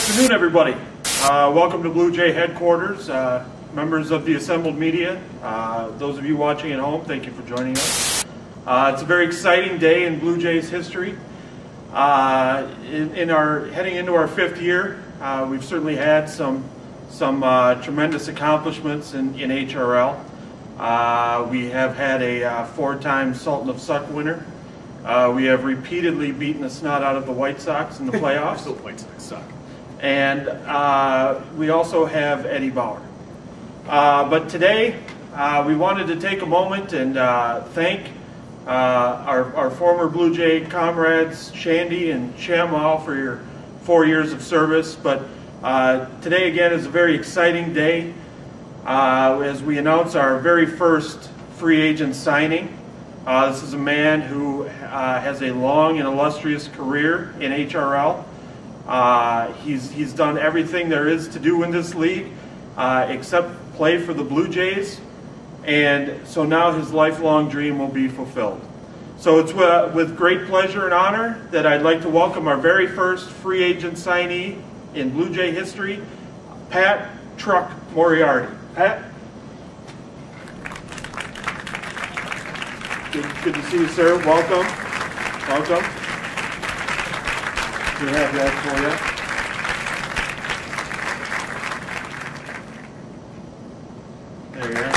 afternoon, everybody. Welcome to Blue Jay headquarters, members of the assembled media. Those of you watching at home, thank you for joining us. It's a very exciting day in Blue Jays history. Heading into our 5th year, we've certainly had some tremendous accomplishments in HRL. We have had a 4-time Sultan of Suck winner. We have repeatedly beaten the snot out of the White Sox in the playoffs. The White Sox suck. And we also have Eddie Bauer. But today, we wanted to take a moment and thank our former Blue Jay comrades, Shandy and Shamal, for your 4 years of service. But today, again, is a very exciting day as we announce our very first free agent signing. This is a man who has a long and illustrious career in HRL. He's done everything there is to do in this league except play for the Blue Jays, and so now his lifelong dream will be fulfilled. So it's with great pleasure and honor that I'd like to welcome our very first free agent signee in Blue Jay history, Pat "Truck" Moriarty. Pat? Good to see you, sir. Welcome. Welcome. We have that for you. There you are.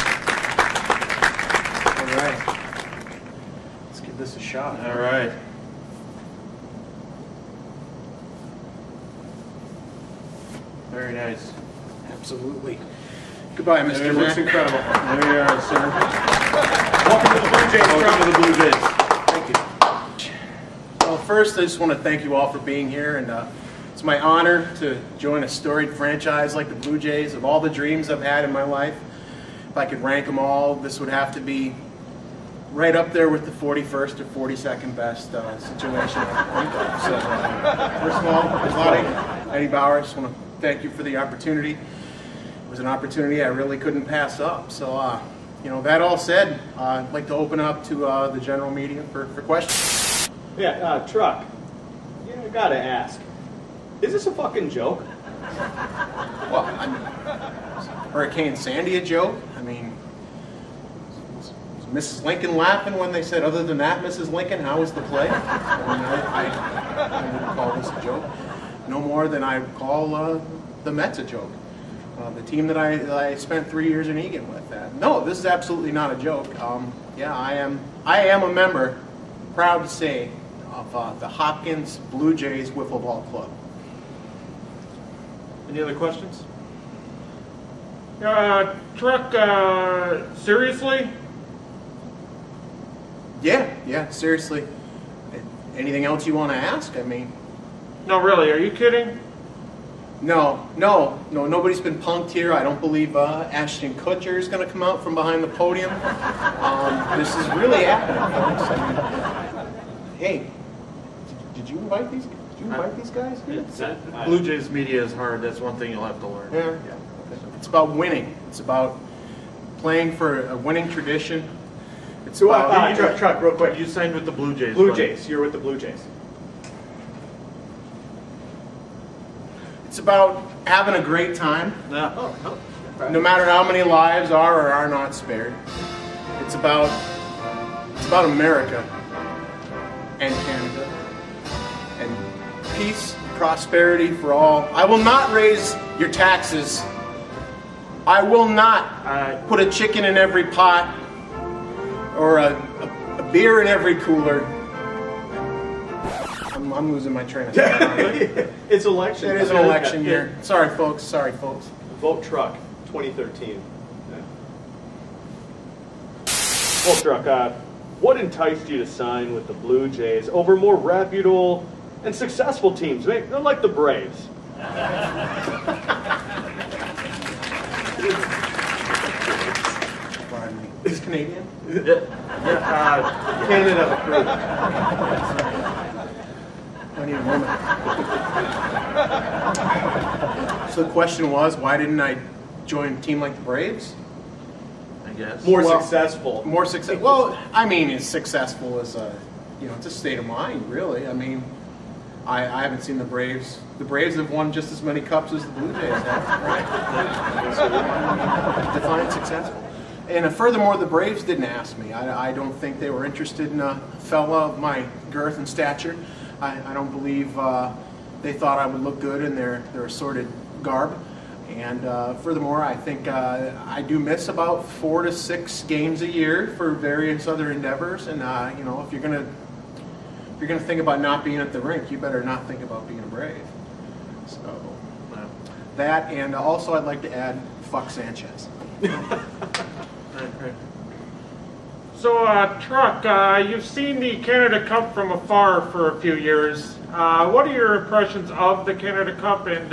All right. Let's give this a shot. All right. Very nice. Absolutely. Goodbye, Mr. Looks Mack. incredible. There you are, sir. Welcome to the Blue Jays. Welcome to the Blue Jays. Thank you. Well, first, I just want to thank you all for being here, and it's my honor to join a storied franchise like the Blue Jays. Of all the dreams I've had in my life, if I could rank them all, this would have to be right up there with the 41st or 42nd best situation. I think. So, first of all, Eddie Bauer, I just want to thank you for the opportunity. It was an opportunity I really couldn't pass up. So, that all said, I'd like to open up to the general media for questions. Yeah, Truck, I gotta ask, is this a fucking joke? Well, Hurricane Sandy a joke? I mean, was Mrs. Lincoln laughing when they said, other than that, Mrs. Lincoln, how was the play? I wouldn't call this a joke. No more than I would call the Mets a joke. The team that I spent 3 years in Egan with. No, this is absolutely not a joke. Yeah, I am a member, proud to say, of the Hopkins Blue Jays Wiffleball Club. Any other questions? Truck, seriously? Yeah, seriously. Anything else you want to ask? I mean... No, really, are you kidding? No, nobody's been punked here. I don't believe Ashton Kutcher is going to come out from behind the podium. This is really happening, folks. I mean, hey, did you invite these guys? Blue Jays media is hard. That's one thing you'll have to learn. Yeah. It's about winning. It's about playing for a winning tradition. It's about... Truck, real quick. You signed with the Blue Jays. Blue buddy. Jays, you're with the Blue Jays. It's about having a great time. Yeah. No matter how many lives are or are not spared. It's about America and Canada and peace, prosperity for all. I will not raise your taxes. I will not put a chicken in every pot or a beer in every cooler. I'm losing my train of thought. It's election. It is an election year. Sorry, folks. Vote Truck, 2013. Well, Truck, what enticed you to sign with the Blue Jays over more reputable and successful teams, like the Braves? Pardon me. Is this Canadian? Canada approved. I need a moment. So the question was, why didn't I join a team like the Braves? I guess. More successful. More successful. Well, I mean, as successful as it's a state of mind, really. I mean, I haven't seen the Braves. The Braves have won just as many cups as the Blue Jays have, right? So, define successful. And furthermore, the Braves didn't ask me. I don't think they were interested in a fella of my girth and stature. I don't believe they thought I would look good in their assorted garb. And furthermore, I think I do miss about 4 to 6 games a year for various other endeavors. And you know, if you're gonna think about not being at the rink, you better not think about being a Brave. So that, and also I'd like to add, fuck Sanchez. So, Truck, you've seen the Canada Cup from afar for a few years. What are your impressions of the Canada Cup, and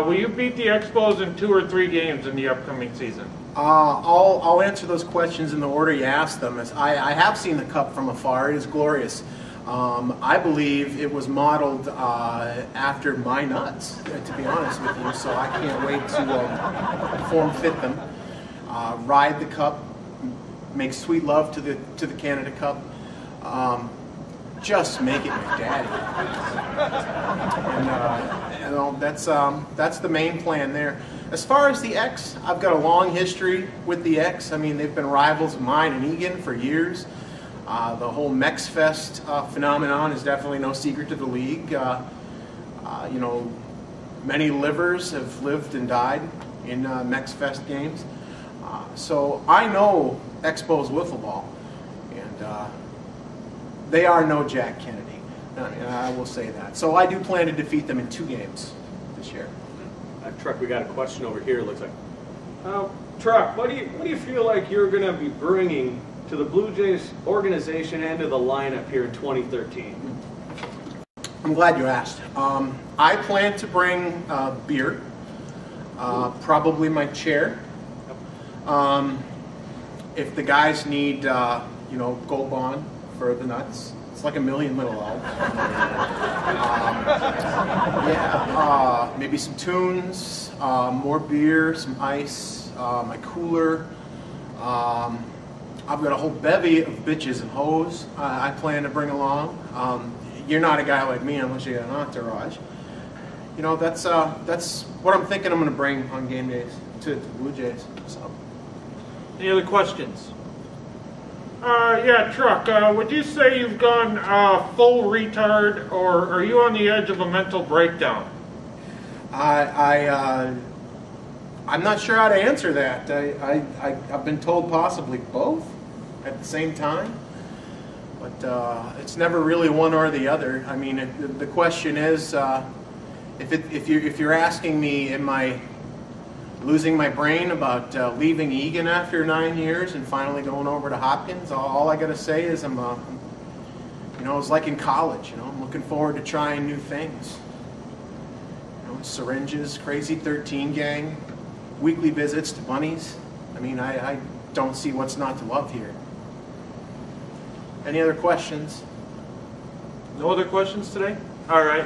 will you beat the Expos in 2 or 3 games in the upcoming season? I'll answer those questions in the order you asked them. I have seen the Cup from afar. It is glorious. I believe it was modeled after my nuts, to be honest with you, so I can't wait to form fit them. Ride the Cup, make sweet love to the Canada Cup. Just make it my daddy. And you know, that's the main plan there. As far as the X, I've got a long history with the X. I mean, they've been rivals of mine and Egan for years. The whole Mex Fest phenomenon is definitely no secret to the league. You know, many livers have lived and died in Mex Fest games. So I know Expos Wiffleball, and they are no Jack Kennedy. I will say that. So I do plan to defeat them in 2 games this year. Truck, we got a question over here. It looks like. Truck, what do you feel like you're going to be bringing to the Blue Jays organization and to the lineup here in 2013? I'm glad you asked. I plan to bring beer, probably my chair. If the guys need, you know, Gold Bond for the nuts, it's like a million little elves. Yeah, maybe some tunes, more beer, some ice, my cooler. I've got a whole bevy of bitches and hoes I plan to bring along. You're not a guy like me unless you got an entourage. You know, that's what I'm thinking I'm going to bring on game days to the Blue Jays. So. Any other questions? Yeah, Truck, would you say you've gone full retard, or are you on the edge of a mental breakdown? I'm not sure how to answer that. I've been told possibly both at the same time, but it's never really one or the other. I mean, the question is, if you're asking me, am I losing my brain about leaving Egan after 9 years and finally going over to Hopkins, all I got to say is you know, it's like in college. You know, I'm looking forward to trying new things. You know, syringes, Crazy 13 gang, weekly visits to bunnies. I mean, I don't see what's not to love here. Any other questions? No other questions today? All right.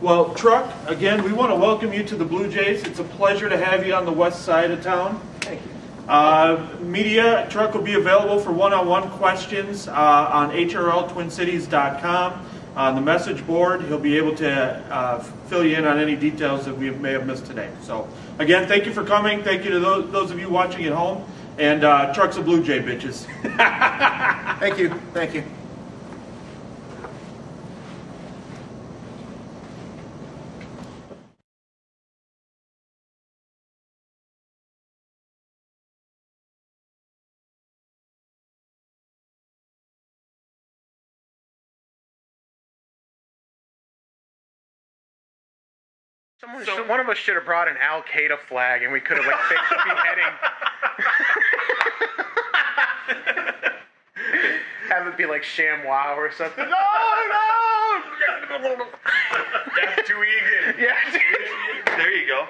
Well, Truck, again, we want to welcome you to the Blue Jays. It's a pleasure to have you on the west side of town. Thank you. Media, Truck will be available for one-on-one questions on hrltwincities.com. On the message board, he'll be able to fill you in on any details that we may have missed today. So, again, thank you for coming. Thank you to those of you watching at home. And Truck's a Blue Jay, bitches. Thank you. Thank you. One of us should have brought an Al Qaeda flag, and we could have like faked the beheading. Have it be like ShamWow or something. No, no. Death to Egan. Yeah. There you go.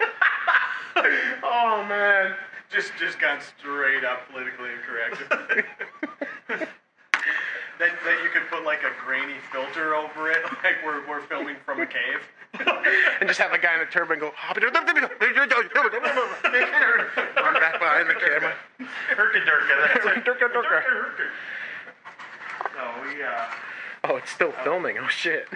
Oh man. Just got straight up politically incorrect. Then you could put like a grainy filter over it, like we're filming from a cave. And just have a guy in a turban go, run back behind the camera. Herka-durka. Oh, it's still filming. Oh, shit.